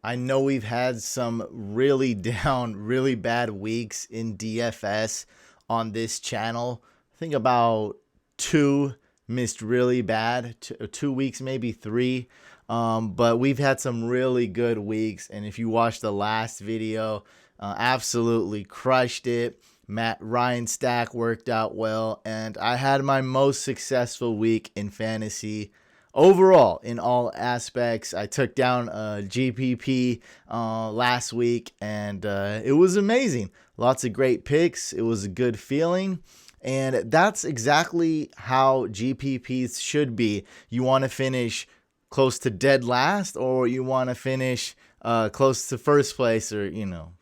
I know we've had some really down, really bad weeks in DFS on this channel. I think about two missed really bad, 2 weeks, maybe three. But we've had some really good weeks. And if you watched the last video, absolutely crushed it. Matt Ryan stack worked out well. And I had my most successful week in fantasy overall in all aspects. I took down GPP last week, and it was amazing. Lots of great picks. It was a good feeling. And that's exactly how GPPs should be. You want to finish close to dead last, or you want to finish close to first place, or,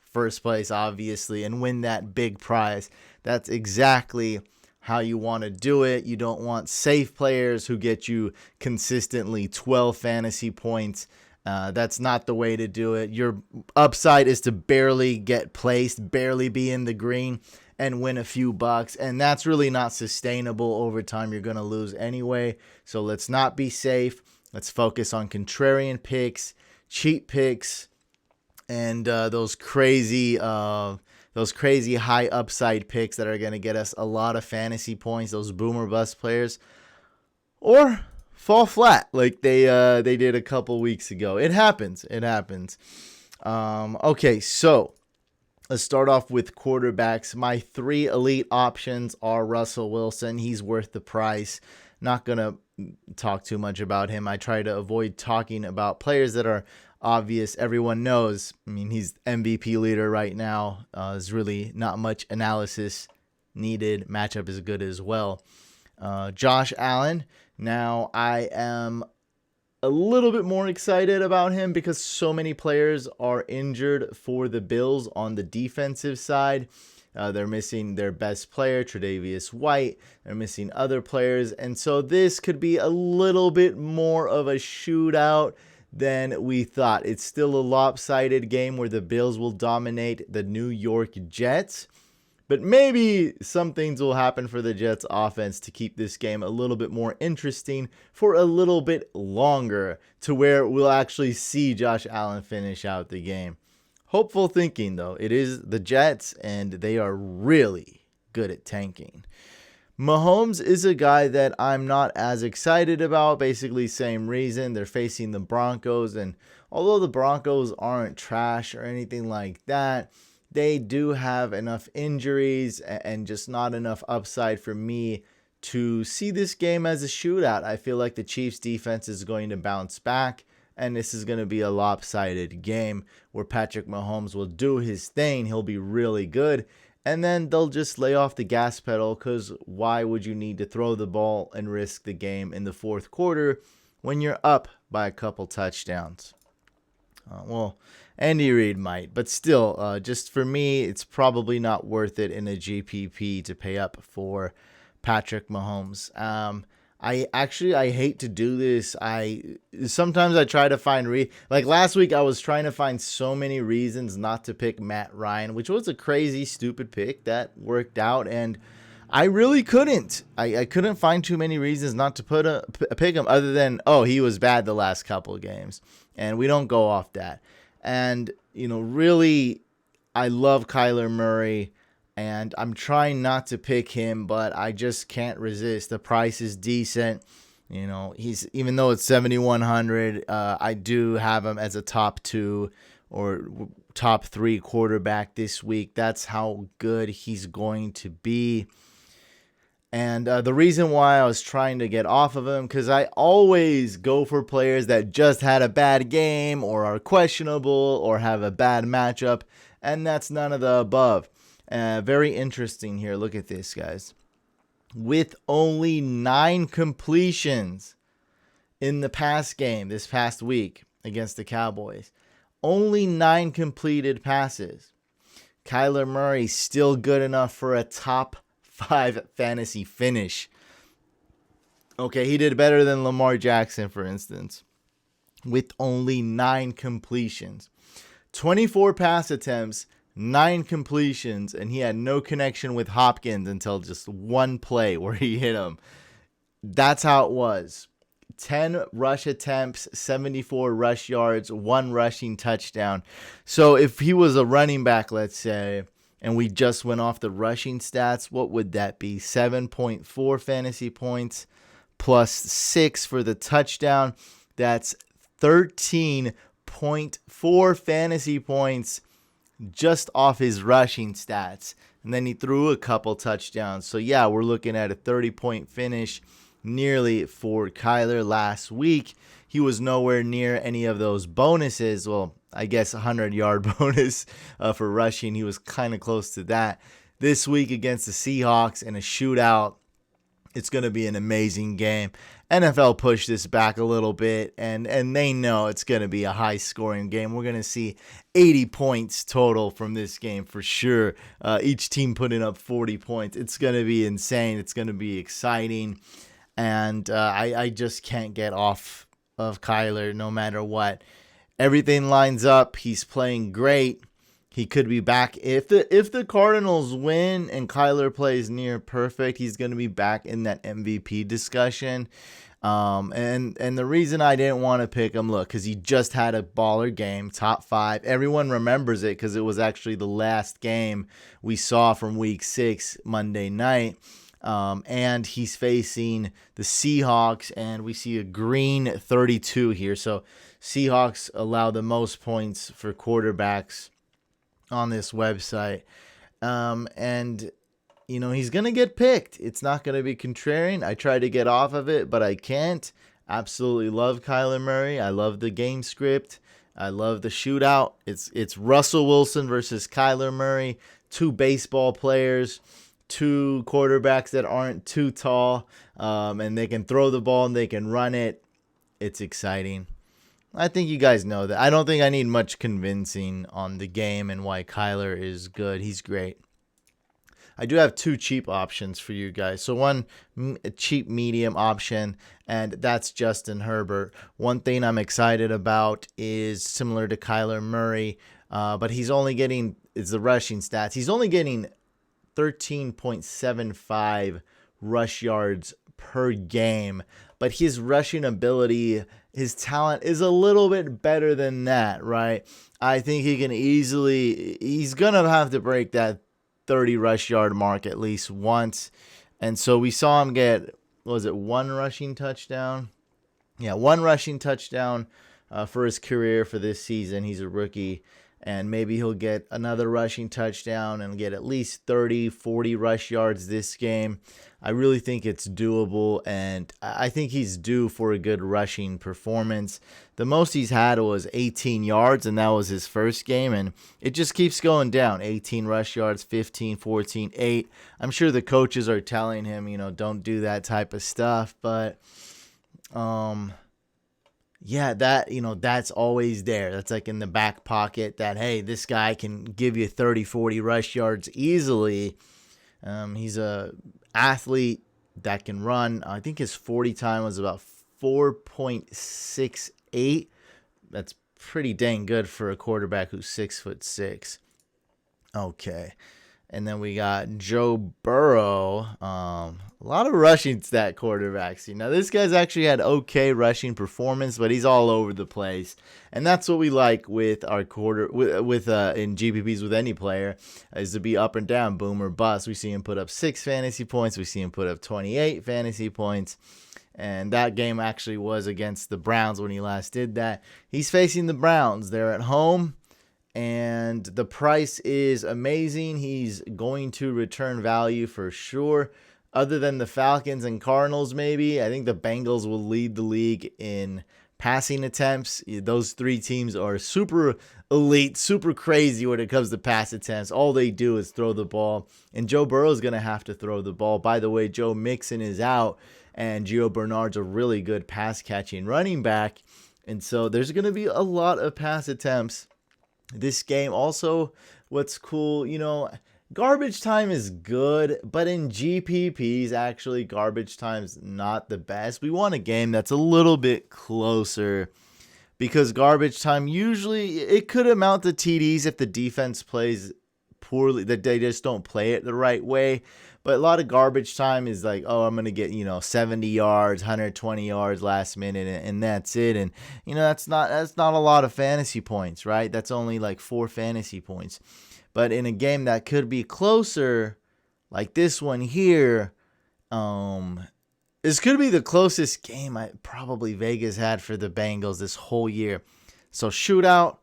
first place, obviously, and win that big prize. That's exactly how you want to do it. You don't want safe players who get you consistently 12 fantasy points. That's not the way to do it. Your upside is to barely get placed, barely be in the green, and win a few bucks. And that's really not sustainable over time. You're going to lose anyway. So let's not be safe. Let's focus on contrarian picks, cheap picks, and those crazy high upside picks that are going to get us a lot of fantasy points, those boomer bust players, or fall flat like they did a couple weeks ago. It happens. Okay, so let's start off with quarterbacks. My three elite options are Russell Wilson. He's worth the price. Not going to talk too much about him. I try to avoid talking about players that are obvious. Everyone knows. I mean, he's MVP leader right now. There's really not much analysis needed. Matchup is good as well. Josh Allen. Now, I am a little bit more excited about him because so many players are injured for the Bills on the defensive side. They're missing their best player, Tre'Davious White. They're missing other players. And so this could be a little bit more of a shootout than we thought. It's still a lopsided game where the Bills will dominate the New York Jets. But maybe some things will happen for the Jets offense to keep this game a little bit more interesting for a little bit longer, to where we'll actually see Josh Allen finish out the game. Hopeful thinking, though. It is the Jets, and they are really good at tanking. Mahomes is a guy that I'm not as excited about. Basically, same reason. They're facing the Broncos, and although the Broncos aren't trash or anything like that, they do have enough injuries and just not enough upside for me to see this game as a shootout. I feel like the Chiefs defense is going to bounce back, and this is going to be a lopsided game where Patrick Mahomes will do his thing. He'll be really good, and then they'll just lay off the gas pedal, because why would you need to throw the ball and risk the game in the fourth quarter when you're up by a couple touchdowns? Well, Andy Reid might, but still, just for me, it's probably not worth it in a GPP to pay up for Patrick Mahomes. I hate to do this. Sometimes I try to find like last week I was trying to find so many reasons not to pick Matt Ryan, which was a crazy stupid pick that worked out, and I really couldn't. I couldn't find too many reasons not to pick him, other than, oh, he was bad the last couple of games, and we don't go off that. And really, I love Kyler Murray, and I'm trying not to pick him, but I just can't resist. The price is decent. He's, even though it's 7,100, I do have him as a top 2 or top 3 quarterback this week. That's how good he's going to be. And the reason why I was trying to get off of him, because I always go for players that just had a bad game or are questionable or have a bad matchup, and that's none of the above. Very interesting here. Look at this, guys. With only 9 completions in the past game, this past week against the Cowboys, only 9 completed passes. Kyler Murray still good enough for a top 5 fantasy finish. Okay, he did better than Lamar Jackson, for instance, with only 9 completions. 24 pass attempts, 9 completions, and he had no connection with Hopkins until just one play where he hit him. That's how it was. 10 rush attempts, 74 rush yards, 1 rushing touchdown. So if he was a running back, let's say, and we just went off the rushing stats, what would that be? 7.4 fantasy points plus 6 for the touchdown. That's 13.4 fantasy points just off his rushing stats. And then he threw a couple touchdowns. So yeah, we're looking at a 30-point finish nearly for Kyler last week. He was nowhere near any of those bonuses. Well, I guess 100-yard bonus for rushing. He was kind of close to that. This week against the Seahawks in a shootout, it's going to be an amazing game. NFL pushed this back a little bit, and they know it's going to be a high-scoring game. We're going to see 80 points total from this game for sure. Each team putting up 40 points. It's going to be insane. It's going to be exciting. And I just can't get off of Kyler no matter what. Everything lines up. He's playing great. He could be back. If the Cardinals win and Kyler plays near perfect, he's going to be back in that MVP discussion. And the reason I didn't want to pick him, look, because he just had a baller game, top 5. Everyone remembers it because it was actually the last game we saw from week 6, Monday night. And he's facing the Seahawks, and we see a green 32 here. So Seahawks allow the most points for quarterbacks on this website. And, you know, he's going to get picked. It's not going to be contrarian. I try to get off of it, but I can't. Absolutely love Kyler Murray. I love the game script. I love the shootout. It's Russell Wilson versus Kyler Murray, 2 baseball players, 2 quarterbacks that aren't too tall, and they can throw the ball and they can run it. It's exciting. I think you guys know that. I don't think I need much convincing on the game and why Kyler is good. He's great. I do have 2 cheap options for you guys. So one cheap medium option, and that's Justin Herbert. One thing I'm excited about is similar to Kyler Murray, but he's only getting, it's the rushing stats. He's only getting 13.75 rush yards per game, but his rushing ability, his talent is a little bit better than that, right? I think he can easily, he's going to have to break that 30 rush yard mark at least once. And so we saw him get, what was it, 1 rushing touchdown? Yeah, 1 rushing touchdown for his career for this season. He's a rookie. And maybe he'll get another rushing touchdown and get at least 30, 40 rush yards this game. I really think it's doable, and I think he's due for a good rushing performance. The most he's had was 18 yards, and that was his first game, and it just keeps going down. 18 rush yards, 15, 14, 8. I'm sure the coaches are telling him, you know, don't do that type of stuff, but yeah, that, you know, that's always there. That's like in the back pocket that, hey, this guy can give you 30, 40 rush yards easily. He's a athlete that can run. I think his 40 time was about 4.68. That's pretty dang good for a quarterback who's 6'6". Okay. And then we got Joe Burrow. A lot of rushing stat quarterbacks. You know, this guy's actually had okay rushing performance, but he's all over the place. And that's what we like with our in GPPs with any player, is to be up and down, boom or bust. We see him put up 6 fantasy points. We see him put up 28 fantasy points. And that game actually was against the Browns when he last did that. He's facing the Browns. They're at home. And the price is amazing. He's going to return value for sure. Other than the Falcons and Cardinals, maybe, I think the Bengals will lead the league in passing attempts. Those 3 teams are super elite, super crazy when it comes to pass attempts. All they do is throw the ball. And Joe Burrow is going to have to throw the ball. By the way, Joe Mixon is out, and Gio Bernard's a really good pass-catching running back. And so there's going to be a lot of pass attempts this game. Also, what's cool, you know, garbage time is good, but in GPPs, actually, garbage time's not the best. We want a game that's a little bit closer, because garbage time usually, it could amount to TDs if the defense plays poorly, that they just don't play it the right way. But a lot of garbage time is like, oh, I'm going to get, 70 yards, 120 yards last minute, and that's it. And, that's not a lot of fantasy points, right? That's only like 4 fantasy points. But in a game that could be closer, like this one here, this could be the closest game probably Vegas had for the Bengals this whole year. So shootout,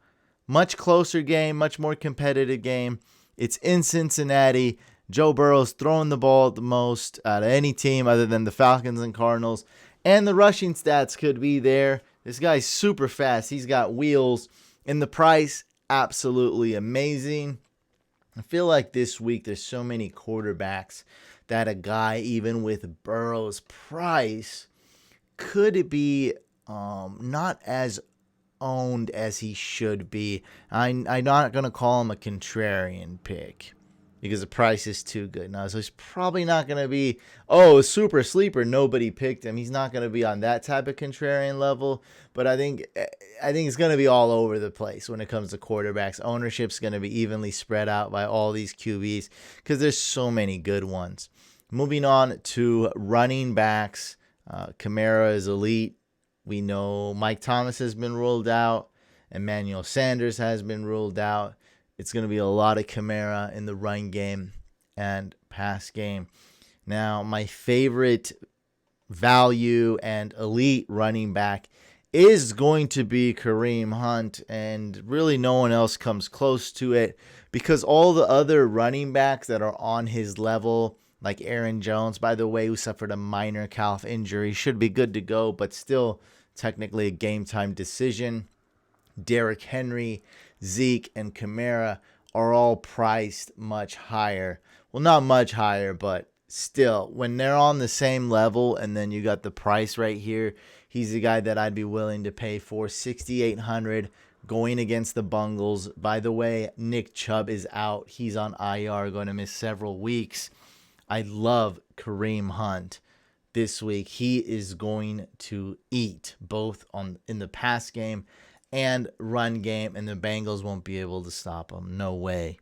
much closer game, much more competitive game. It's in Cincinnati. Joe Burrow's throwing the ball the most out of any team other than the Falcons and Cardinals. And the rushing stats could be there. This guy's super fast. He's got wheels. And the price, absolutely amazing. I feel like this week there's so many quarterbacks that a guy, even with Burrow's price, could be not as owned as he should be. I'm not going to call him a contrarian pick because the price is too good now. So he's probably not going to be, a super sleeper. Nobody picked him. He's not going to be on that type of contrarian level. But I think it's going to be all over the place when it comes to quarterbacks. Ownership's going to be evenly spread out by all these QBs because there's so many good ones. Moving on to running backs. Kamara is elite. We know Mike Thomas has been ruled out. Emmanuel Sanders has been ruled out. It's going to be a lot of Kamara in the run game and pass game. Now, my favorite value and elite running back is going to be Kareem Hunt, and really no one else comes close to it because all the other running backs that are on his level, like Aaron Jones, by the way, who suffered a minor calf injury, should be good to go, but still technically a game-time decision. Derrick Henry, Zeke, and Kamara are all priced much higher. Well, not much higher, but still, when they're on the same level and then you got the price right here, he's the guy that I'd be willing to pay for. $6,800 going against the Bengals. By the way, Nick Chubb is out. He's on IR, going to miss several weeks. I love Kareem Hunt this week. He is going to eat both in the pass game and run game, and the Bengals won't be able to stop him. No way.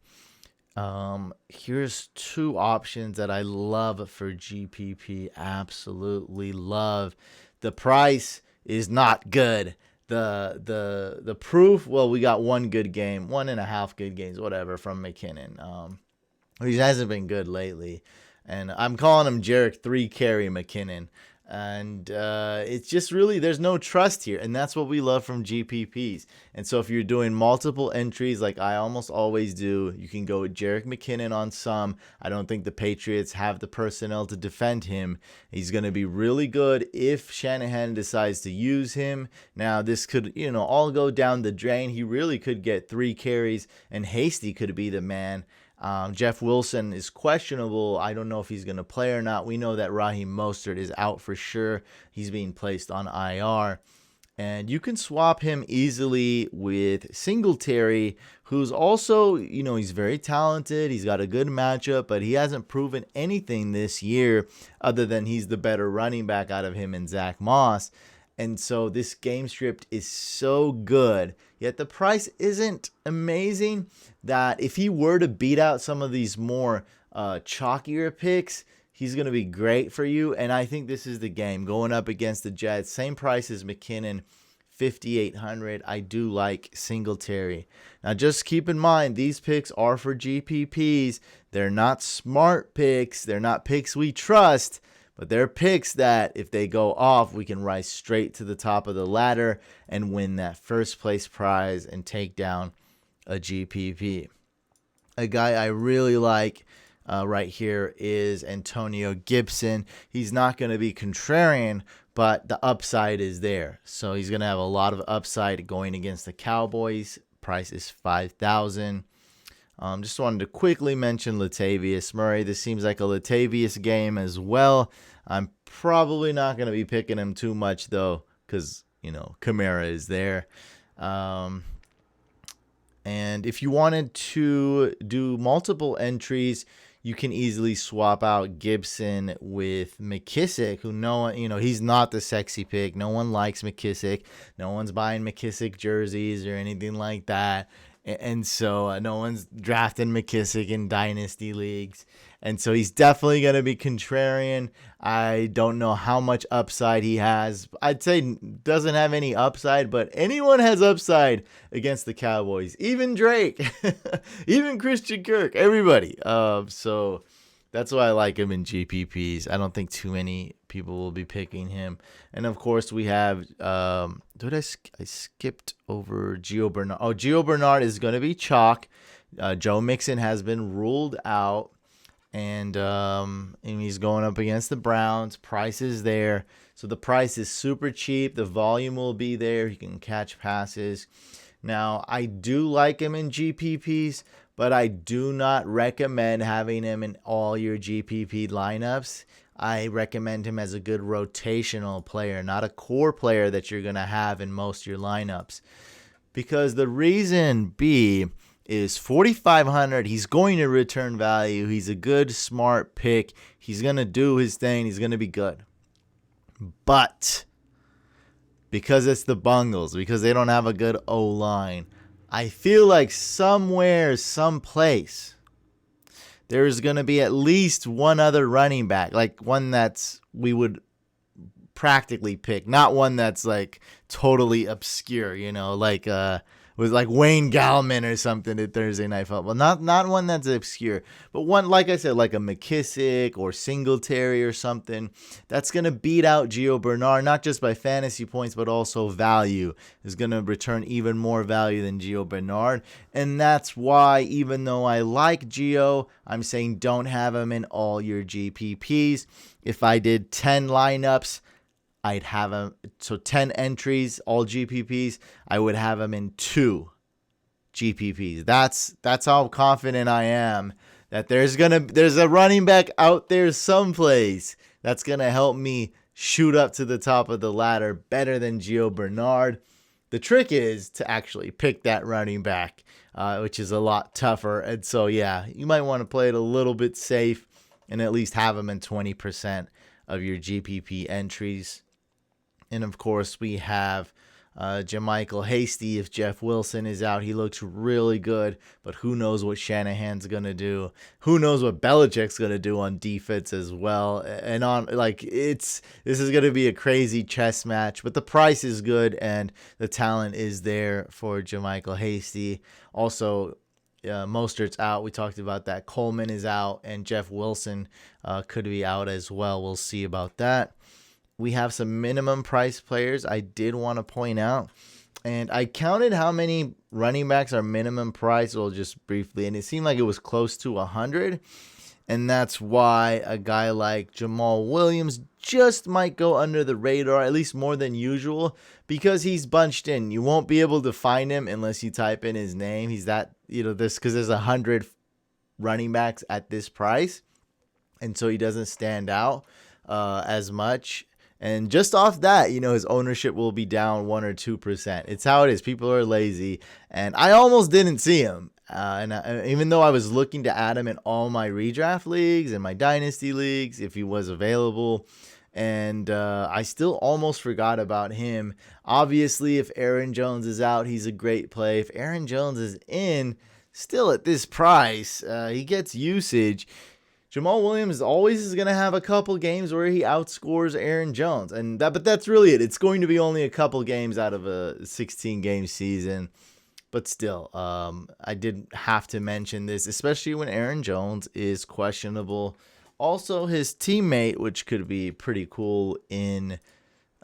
Here's 2 options that I love for GPP. Absolutely love. The price is not good. The proof, well, we got 1 good game, 1.5 good games, whatever, from McKinnon. He hasn't been good lately. And I'm calling him Jarek 3-carry McKinnon. And it's just really, there's no trust here. And that's what we love from GPPs. And so if you're doing multiple entries like I almost always do, you can go with Jerick McKinnon on some. I don't think the Patriots have the personnel to defend him. He's going to be really good if Shanahan decides to use him. Now, this could, all go down the drain. He really could get 3 carries, and Hasty could be the man. Jeff Wilson is questionable. I don't know if he's going to play or not. We know that Raheem Mostert is out for sure. He's being placed on IR. And you can swap him easily with Singletary, who's also, he's very talented. He's got a good matchup, but he hasn't proven anything this year other than he's the better running back out of him and Zach Moss. And so this game script is so good, yet the price isn't amazing, that if he were to beat out some of these more chalkier picks, he's going to be great for you. And I think this is the game going up against the Jets. Same price as McKinnon, $5,800. I do like Singletary. Now, just keep in mind, these picks are for GPPs. They're not smart picks. They're not picks we trust. But they're picks that if they go off, we can rise straight to the top of the ladder and win that first place prize and take down a GPP. A guy I really like right here is Antonio Gibson. He's not going to be contrarian, but the upside is there. So he's going to have a lot of upside going against the Cowboys. Price is $5,000. Just wanted to quickly mention Latavius Murray. This seems like a Latavius game as well. I'm probably not going to be picking him too much, though, because, Kamara is there. And if you wanted to do multiple entries, you can easily swap out Gibson with McKissick, who he's not the sexy pick. No one likes McKissick. No one's buying McKissick jerseys or anything like that. And so no one's drafting McKissick in dynasty leagues. And so he's definitely going to be contrarian. I don't know how much upside he has. I'd say doesn't have any upside, but anyone has upside against the Cowboys. Even Drake, even Christian Kirk, everybody. So that's why I like him in GPPs. I don't think too many people will be picking him. And of course, we have. I skipped over Gio Bernard. Oh, Gio Bernard is going to be chalk. Joe Mixon has been ruled out, and he's going up against the Browns. Price is there, so the price is super cheap. The volume will be there. He can catch passes. Now, I do like him in GPPs, but I do not recommend having him in all your GPP lineups. I recommend him as a good rotational player, not a core player that you're going to have in most of your lineups. Because the reason B is 4,500. He's going to return value. He's a good, smart pick. He's going to do his thing. He's going to be good. But because it's the Bungles, because they don't have a good O-line, I feel like somewhere, someplace, there's going to be at least one other running back, like one that's we would practically pick, not one that's like totally obscure, like was like Wayne Gallman or something at Thursday Night Football. Not one that's obscure, but one, like I said, like a McKissick or Singletary or something that's going to beat out Gio Bernard, not just by fantasy points, but also value. Is going to return even more value than Gio Bernard. And that's why, even though I like Gio, I'm saying don't have him in all your GPPs. If I did 10 lineups, I'd have him, so 10 entries, all GPPs, I would have him in 2 GPPs. That's how confident I am that there's a running back out there someplace that's gonna help me shoot up to the top of the ladder better than Gio Bernard. The trick is to actually pick that running back, which is a lot tougher. And so, yeah, you might want to play it a little bit safe and at least have him in 20% of your GPP entries. And, of course, we have Jermichael Hasty. If Jeff Wilson is out, he looks really good. But who knows what Shanahan's going to do. Who knows what Belichick's going to do on defense as well. And this is going to be a crazy chess match. But the price is good and the talent is there for Jermichael Hasty. Also, Mostert's out. We talked about that. Coleman is out. And Jeff Wilson could be out as well. We'll see about that. We have some minimum price players I did want to point out. And I counted how many running backs are minimum price, well, just briefly. And it seemed like it was close to 100. And that's why a guy like Jamal Williams just might go under the radar, at least more than usual, because he's bunched in. You won't be able to find him unless you type in his name. He's that, because there's 100 running backs at this price. And so he doesn't stand out as much. And just off that, his ownership will be down 1 or 2%. It's how it is. People are lazy. And I almost didn't see him. Even though I was looking to add him in all my redraft leagues and my dynasty leagues, if he was available. And I still almost forgot about him. Obviously, if Aaron Jones is out, he's a great play. If Aaron Jones is in, still at this price, he gets usage. Jamal Williams always is going to have a couple games where he outscores Aaron Jones. But that's really it. It's going to be only a couple games out of a 16-game season. But still, I did have to mention this, especially when Aaron Jones is questionable. Also, his teammate, which could be pretty cool in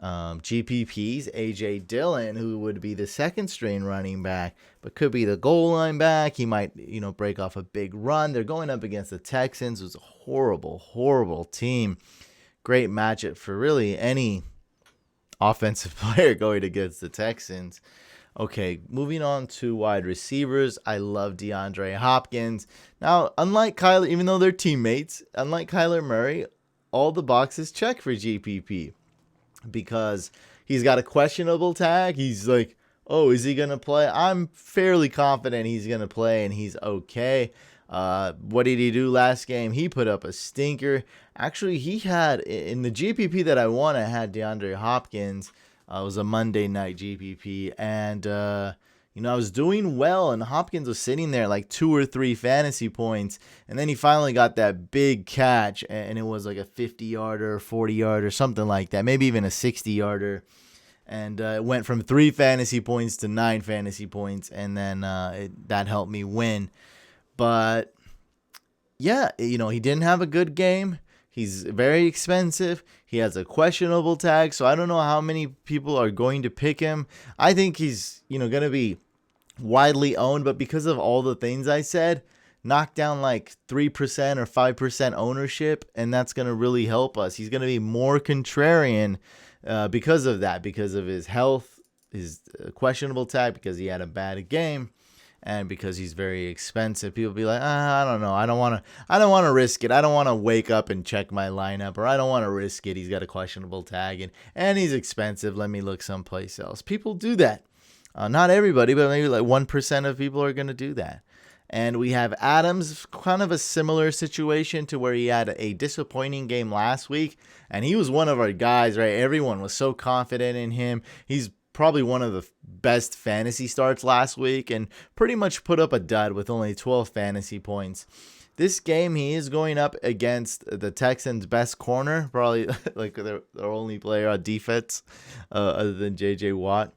GPPs, A.J. Dillon, who would be the second-string running back, but could be the goal line back. He might, break off a big run. They're going up against the Texans, who's a horrible, horrible team. Great matchup for really any offensive player going against the Texans. Okay, moving on to wide receivers. I love DeAndre Hopkins. Now, unlike Kyler, even though they're teammates, unlike Kyler Murray, all the boxes check for GPP. Because he's got a questionable tag. He's like, oh, is he going to play? I'm fairly confident he's going to play and he's okay. What did he do last game? He put up a stinker. Actually, he had, in the GPP that I had DeAndre Hopkins. It was a Monday night GPP. And I was doing well, and Hopkins was sitting there like 2 or 3 fantasy points, and then he finally got that big catch, and it was like a 50-yarder, 40-yarder, something like that, maybe even a 60-yarder, and it went from 3 fantasy points to 9 fantasy points, and then that helped me win. But yeah, he didn't have a good game. He's very expensive. He has a questionable tag, so I don't know how many people are going to pick him. I think he's, going to be widely owned, but because of all the things I said, knock down like 3% or 5% ownership, and that's going to really help us. He's going to be more contrarian because of that, because of his health, his questionable tag, because he had a bad game, and because he's very expensive. People be like, I don't know, I don't want to risk it. I don't want to wake up and check my lineup, or I don't want to risk it. He's got a questionable tag, and he's expensive. Let me look someplace else. People do that. Not everybody, but maybe like 1% of people are going to do that. And we have Adams, kind of a similar situation to where he had a disappointing game last week. And he was one of our guys, right? Everyone was so confident in him. He's probably one of the best fantasy starts last week and pretty much put up a dud with only 12 fantasy points. This game, he is going up against the Texans' best corner, probably like their only player on defense other than J.J. Watt.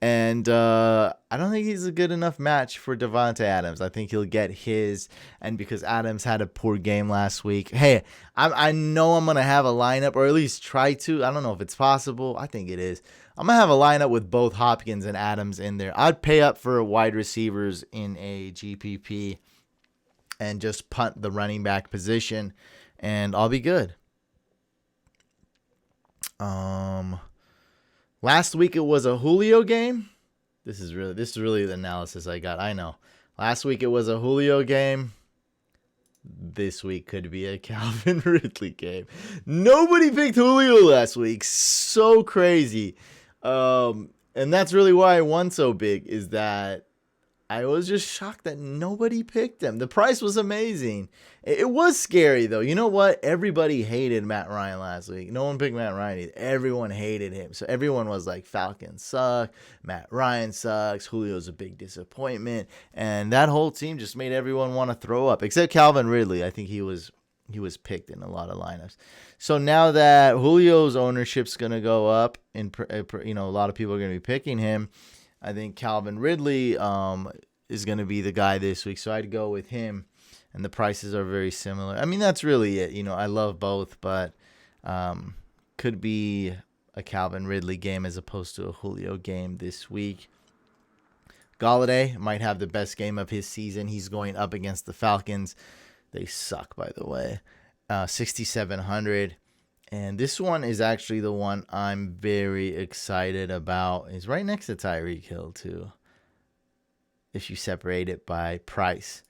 And I don't think he's a good enough match for Davante Adams. I think he'll get his. And because Adams had a poor game last week, hey, I know I'm going to have a lineup, or at least try to. I don't know if it's possible. I think it is. I'm going to have a lineup with both Hopkins and Adams in there. I'd pay up for wide receivers in a GPP and just punt the running back position, and I'll be good. Last week it was a Julio game. This is really the analysis I got. I know. Last week it was a Julio game. This week could be a Calvin Ridley game. Nobody picked Julio last week. So crazy. And that's really why I won so big, is that I was just shocked that nobody picked him. The price was amazing. It was scary, though. You know what? Everybody hated Matt Ryan last week. No one picked Matt Ryan either. Everyone hated him. So everyone was like, Falcons suck. Matt Ryan sucks. Julio's a big disappointment. And that whole team just made everyone want to throw up, except Calvin Ridley. I think he was picked in a lot of lineups. So now that Julio's ownership's going to go up, and a lot of people are going to be picking him, I think Calvin Ridley is going to be the guy this week. So I'd go with him, and the prices are very similar. I mean, that's really it. I love both, but could be a Calvin Ridley game as opposed to a Julio game this week. Golladay might have the best game of his season. He's going up against the Falcons. They suck, by the way. 6,700. And this one is actually the one I'm very excited about. It's right next to Tyreek Hill, too, if you separate it by price.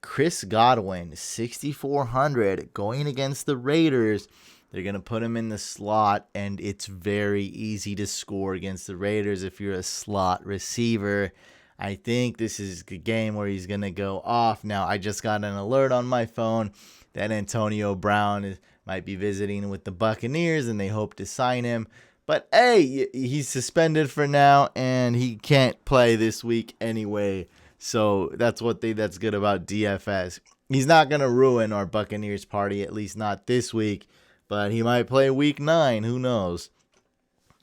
Chris Godwin, 6,400, going against the Raiders. They're going to put him in the slot, and it's very easy to score against the Raiders if you're a slot receiver. I think this is the game where he's going to go off. Now, I just got an alert on my phone that Antonio Brown might be visiting with the Buccaneers, and they hope to sign him. But, hey, he's suspended for now, and he can't play this week anyway. So that's good about DFS. He's not going to ruin our Buccaneers party, at least not this week. But he might play week 9. Who knows?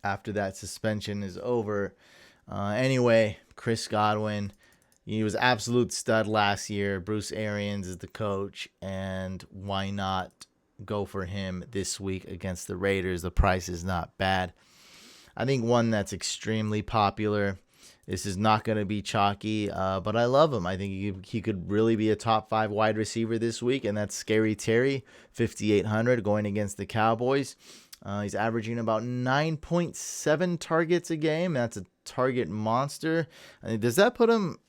After that suspension is over. Anyway, Chris Godwin, he was absolute stud last year. Bruce Arians is the coach, and why not go for him this week against the Raiders? The price is not bad. I think one that's extremely popular. This is not going to be chalky, but I love him. I think he could really be a top 5 wide receiver this week, and that's Scary Terry, 5,800, going against the Cowboys. He's averaging about 9.7 targets a game. That's a target monster. Does that put him?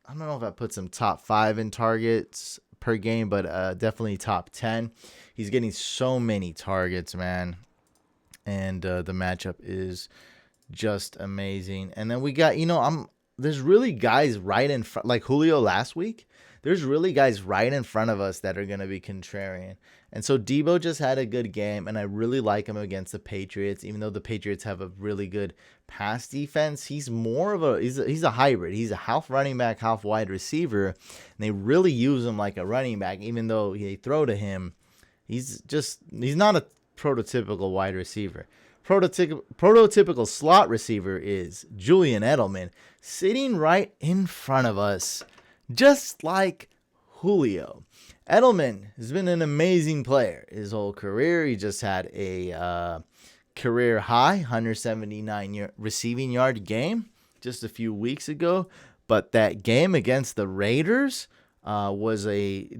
I don't know if that puts him top 5 in targets per game, but definitely top 10. He's getting so many targets, man, and the matchup is just amazing. And then we got, there's really guys right in front, like Julio last week. there's really guys right in front of us that are going to be contrarian. And so Debo just had a good game, and I really like him against the Patriots. Even though the Patriots have a really good pass defense, he's more of a he's a hybrid. He's a half running back, half wide receiver, and they really use him like a running back. Even though they throw to him, he's not a prototypical wide receiver. Prototypical slot receiver is Julian Edelman, sitting right in front of us, just like Julio. Edelman has been an amazing player his whole career. He just had a career high 179 receiving yard game just a few weeks ago. But that game against the Raiders was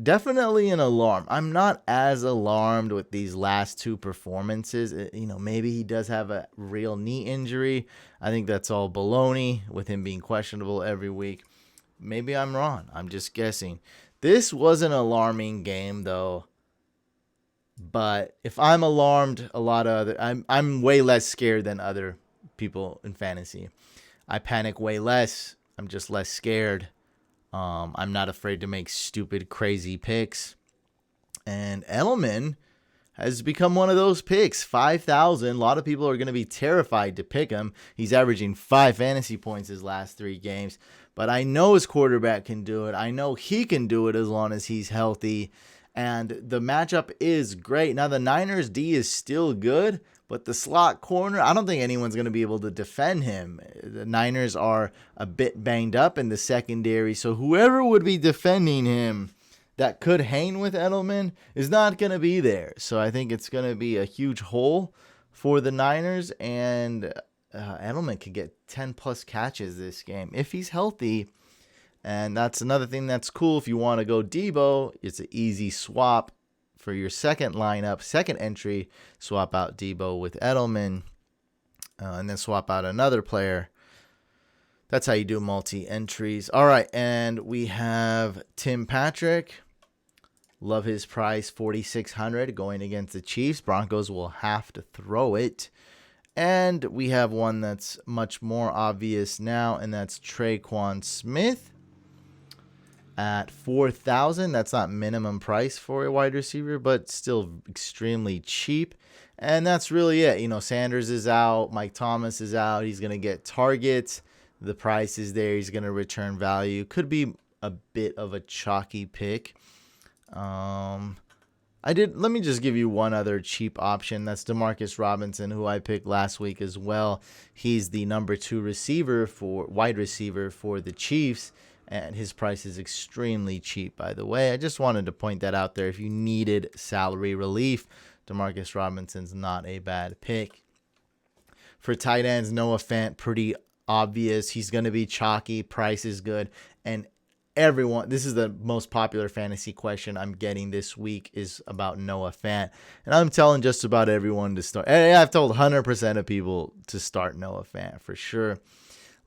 definitely an alarm. I'm not as alarmed with these last two performances. Maybe he does have a real knee injury. I think that's all baloney with him being questionable every week. Maybe I'm wrong. I'm just guessing. This was an alarming game, though. But if I'm alarmed, I'm way less scared than other people in fantasy. I panic way less. I'm just less scared. I'm not afraid to make stupid, crazy picks. And Edelman has become one of those picks. 5,000. A lot of people are going to be terrified to pick him. He's averaging 5 fantasy points his last 3 games. But I know his quarterback can do it. I know he can do it as long as he's healthy. And the matchup is great. Now, the Niners D is still good, but the slot corner, I don't think anyone's going to be able to defend him. The Niners are a bit banged up in the secondary, so whoever would be defending him that could hang with Edelman is not going to be there. So I think it's going to be a huge hole for the Niners, and Edelman could get 10-plus catches this game if he's healthy. And that's another thing that's cool. If you want to go Debo, it's an easy swap for your second lineup, second entry. Swap out Debo with Edelman, and then swap out another player. That's how you do multi-entries. All right, and we have Tim Patrick. Love his price, $4,600, going against the Chiefs. Broncos will have to throw it. And we have one that's much more obvious now, and that's Tre'Quan Smith at 4,000. That's not minimum price for a wide receiver, but still extremely cheap. And that's really it. Sanders is out. Mike Thomas is out. He's going to get targets. The price is there. He's going to return value. Could be a bit of a chalky pick. Let me just give you one other cheap option. That's Demarcus Robinson, who I picked last week as well. He's the number 2 wide receiver for the Chiefs. And his price is extremely cheap, by the way. I just wanted to point that out there. If you needed salary relief, Demarcus Robinson's not a bad pick. For tight ends, Noah Fant, pretty obvious. He's going to be chalky. Price is good. And this is the most popular fantasy question I'm getting this week is about Noah Fant. And I'm telling just about everyone to start. I've told 100% of people to start Noah Fant for sure.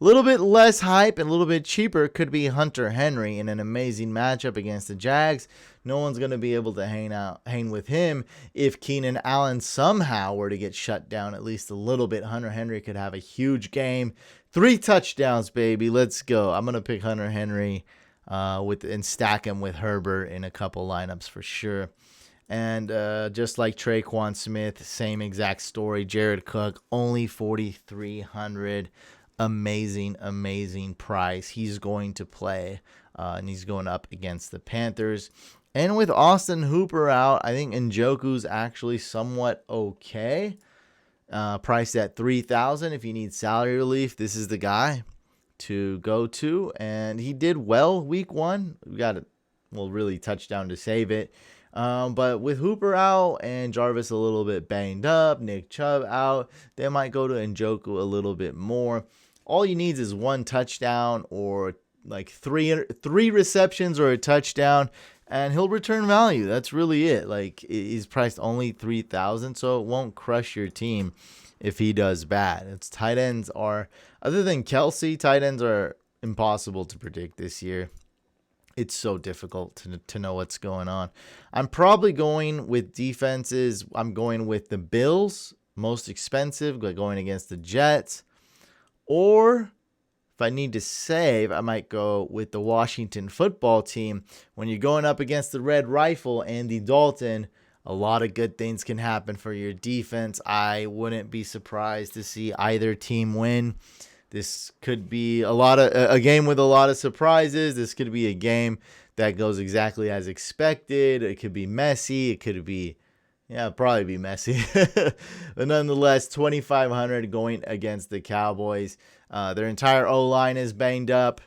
A little bit less hype and a little bit cheaper could be Hunter Henry in an amazing matchup against the Jags. No one's going to be able to hang with him. If Keenan Allen somehow were to get shut down at least a little bit, Hunter Henry could have a huge game. 3 touchdowns, baby. Let's go. I'm going to pick Hunter Henry and stack him with Herbert in a couple lineups for sure. And just like Tre'Quan Smith, same exact story. Jared Cook, only 4,300. Amazing price. He's going to play, and he's going up against the Panthers. And with Austin Hooper out, I think Njoku's actually somewhat okay. Priced at 3,000. If you need salary relief, this is the guy to go to. And he did well week 1. We got really touchdown to save it. But with Hooper out and Jarvis a little bit banged up, Nick Chubb out, they might go to Njoku a little bit more. All you need is 1 touchdown or like three receptions or a touchdown, and he'll return value. That's really it. Like, he's priced only 3,000, so it won't crush your team if he does bad. It's tight ends are, other than Kelsey, tight ends are impossible to predict this year. It's so difficult to know what's going on. I'm probably going with defenses. I'm going with the Bills, most expensive, going against the Jets. Or if If I need to save, I might go with the Washington football team. When you're going up against the Red Rifle, Andy Dalton, a lot of good things can happen for your defense. I wouldn't be surprised to see either team win. This could be a game with a lot of surprises. This could be a game that goes exactly as expected. It could be messy. It could be, probably be messy. But nonetheless, 2,500 going against the Cowboys. Their entire O-line is banged up.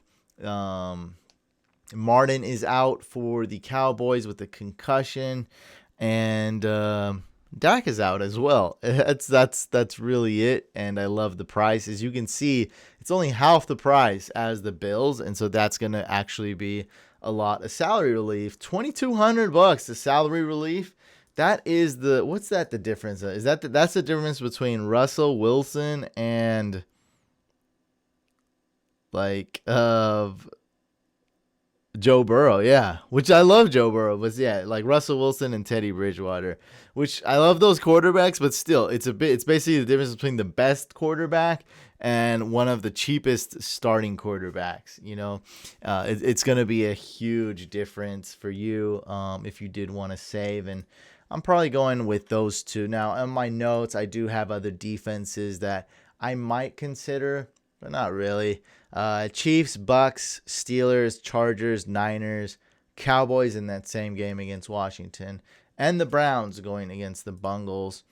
Martin is out for the Cowboys with a concussion, and Dak is out as well. That's really it, and I love the price. As you can see, it's only half the price as the Bills, and so that's going to actually be a lot of salary relief. $2,200, the salary relief. That is what's that the difference? That's the difference between Russell Wilson and Joe Burrow, yeah. Which I love Joe Burrow, but like Russell Wilson and Teddy Bridgewater. Which I love those quarterbacks, but still, it's basically the difference between the best quarterback and one of the cheapest starting quarterbacks. It's going to be a huge difference for you if you did want to save, and I'm probably going with those two. Now, on my notes, I do have other defenses that I might consider, but not really. Chiefs, Bucks, Steelers, Chargers, Niners, Cowboys in that same game against Washington, and the Browns going against the Bengals.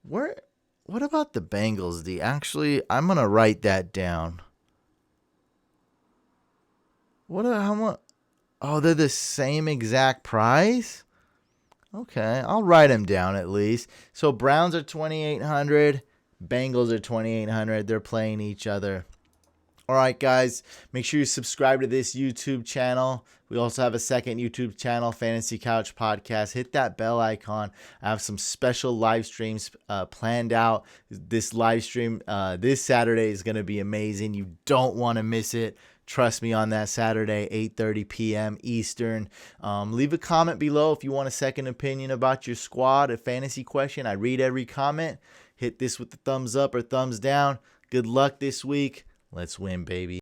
What about the Bengals, D? Actually, I'm going to write that down. How much? Oh, they're the same exact price? Okay, I'll write them down at least. So Browns are 2,800, Bengals are 2,800. They're playing each other. All right, guys, make sure you subscribe to this YouTube channel. We also have a second YouTube channel, Fantasy Couch Podcast. Hit that bell icon. I have some special live streams planned out. This live stream this Saturday is going to be amazing. You don't want to miss it. Trust me on that Saturday, 8:30 p.m. Eastern. Leave a comment below if you want a second opinion about your squad, a fantasy question. I read every comment. Hit this with the thumbs up or thumbs down. Good luck this week. Let's win, baby.